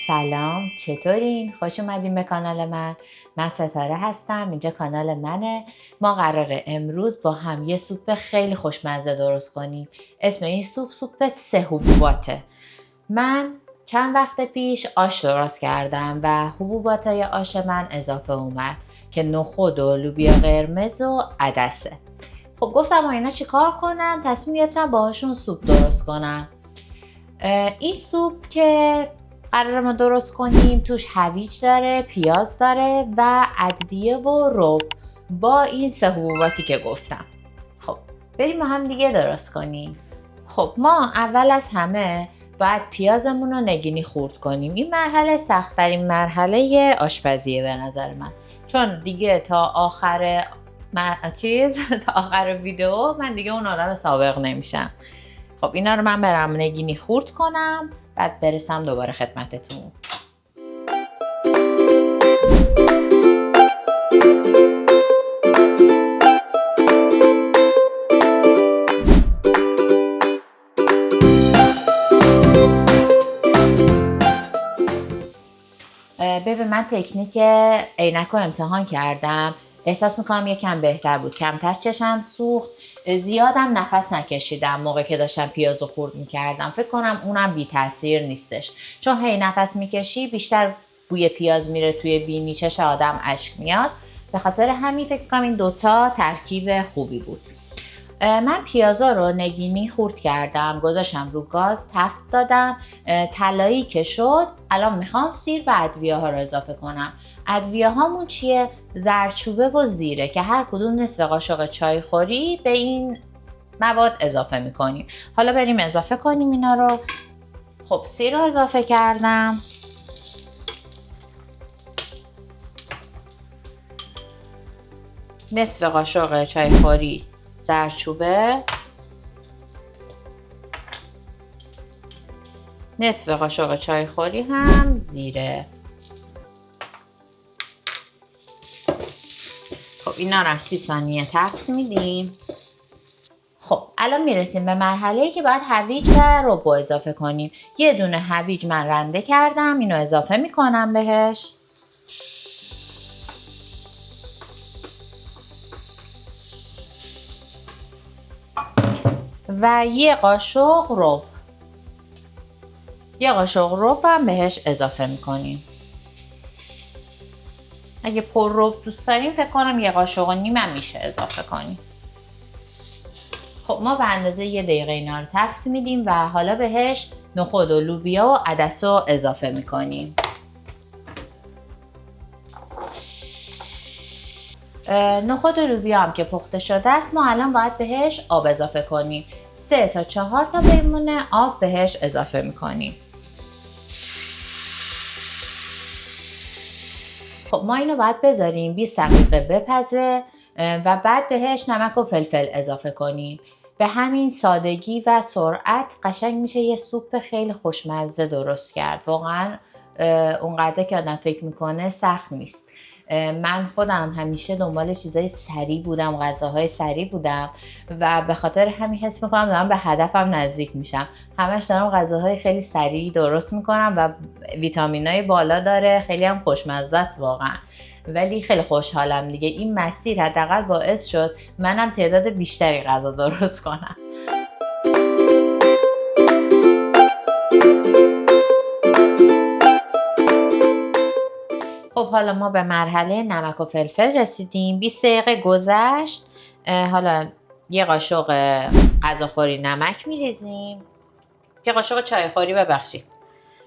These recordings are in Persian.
سلام، چطورین؟ خوش اومدین به کانال من ستاره هستم. اینجا کانال منه. ما قراره امروز با هم یه سوپ خیلی خوشمزه درست کنیم. اسم این سوپ 3 حبوباته. من چند وقت پیش آش درست کردم و حبوباتای آش من اضافه اومد که نخود و لوبیا قرمز و عدسه. خب گفتم اینا چی کار کنم؟ تصمیم گرفتم باهاشون سوپ درست کنم. این سوپ که قرار ما درست کنیم توش هویج داره، پیاز داره و ادویه و رب با این 3 حبوباتی که گفتم. خب بریم با هم دیگه درست کنیم. خب ما اول از همه باید پیازمون رو نگینی خورد کنیم. این مرحله سخت‌ترین مرحله آشپزیه به نظر من، چون دیگه تا آخر تا آخر ویدیو من دیگه اون آدم سابق نمیشم. خب اینا رو من برم نگینی خورد کنم، بعد برسم دوباره خدمتتون. ببین من تکنیک عینک رو امتحان کردم، احساس میکنم یکم بهتر بود، کمتر چشم سوخت، زیادم نفس نکشیدم موقع که داشتم پیاز رو خورد میکردم. فکر کنم اونم بی تاثیر نیستش، چون هی نفس میکشی بیشتر بوی پیاز میره توی بینی، چش آدم اشک میاد. به خاطر همین فکر کنم این دوتا ترکیب خوبی بود. من پیازا رو نگینی خورد کردم، گذاشتم رو گاز، تفت دادم، طلایی که شد الان میخوام سیر و ادویه ها رو اضافه کنم. ادویه هامون چیه؟ زردچوبه و زیره که هر کدوم نصف قاشق چای خوری به این مواد اضافه میکنیم. حالا بریم اضافه کنیم اینا رو. خب سیر رو اضافه کردم، نصف قاشق چای خوری زردچوبه، نصف قاشق چای خوری هم زیره. خب اینا رو 30 ثانیه تفت میدیم. خب الان میرسیم به مرحله‌ای که باید هویج و رب اضافه کنیم. یه دونه هویج من رنده کردم، اینو اضافه میکنم بهش. و یه قاشق رب، یه قاشق رب هم بهش اضافه میکنیم. اگه پر رب دوست داریم فکر کنم یه قاشق و نیم هم میشه اضافه کنیم. خب ما به اندازه 1 دقیقه اینا رو تفت میدیم و حالا بهش نخود و لوبیا و عدس رو اضافه میکنیم. نخود و لوبیا هم که پخته شده است، ما الان باید بهش آب اضافه کنیم. 3 تا 4 تا لیمون آب بهش اضافه میکنیم. خب ما اینو باید بذاریم 20 دقیقه بپزه و بعد بهش نمک و فلفل اضافه کنیم. به همین سادگی و سرعت قشنگ میشه یه سوپ خیلی خوشمزه درست کرد. واقعا اونقدر که آدم فکر میکنه سخت نیست. من خودم همیشه دنبال چیزای سریع بودم، غذاهای سریع بودم و به خاطر همین حس میکنم دارم به هدفم نزدیک میشم. همش دارم غذاهای خیلی سریع درست میکنم و ویتامینای بالا داره، خیلی هم خوشمزه است واقعا. ولی خیلی خوشحالم دیگه، این مسیر حداقل باعث شد منم تعداد بیشتری غذا درست کنم. خب حالا ما به مرحله نمک و فلفل رسیدیم. 20 دقیقه گذشت. حالا یه قاشق غذاخوری نمک میریزیم، یه قاشق چایخوری، ببخشید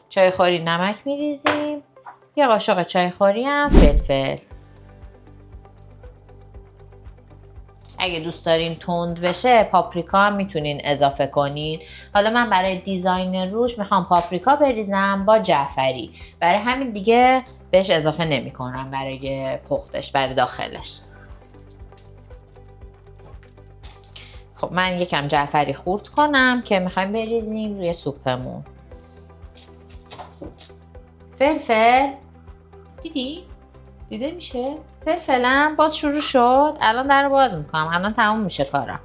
چایخوری نمک میریزیم، یه قاشق چایخوری هم فلفل. اگه دوست دارین تند بشه پاپریکا هم میتونین اضافه کنین. حالا من برای دیزاین روش میخوام پاپریکا بریزم با جعفری، برای همین دیگه بهش اضافه نمی کنم برای پختش، برای داخلش. خب من یکم جعفری خورد کنم که میخوایم بریزیم روی سوپمون. فلفل دیده میشه؟ فلفلم باز شروع شد. الان در رو باز میکنم، الان تموم میشه کارم.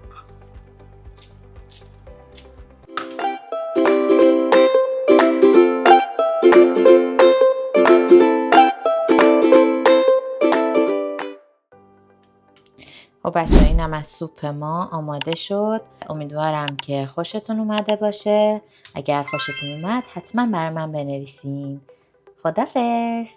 خب بچه اینم از سوپ ما آماده شد. امیدوارم که خوشتون اومده باشه. اگر خوشتون اومد حتما برای من بنویسین. خدافظ.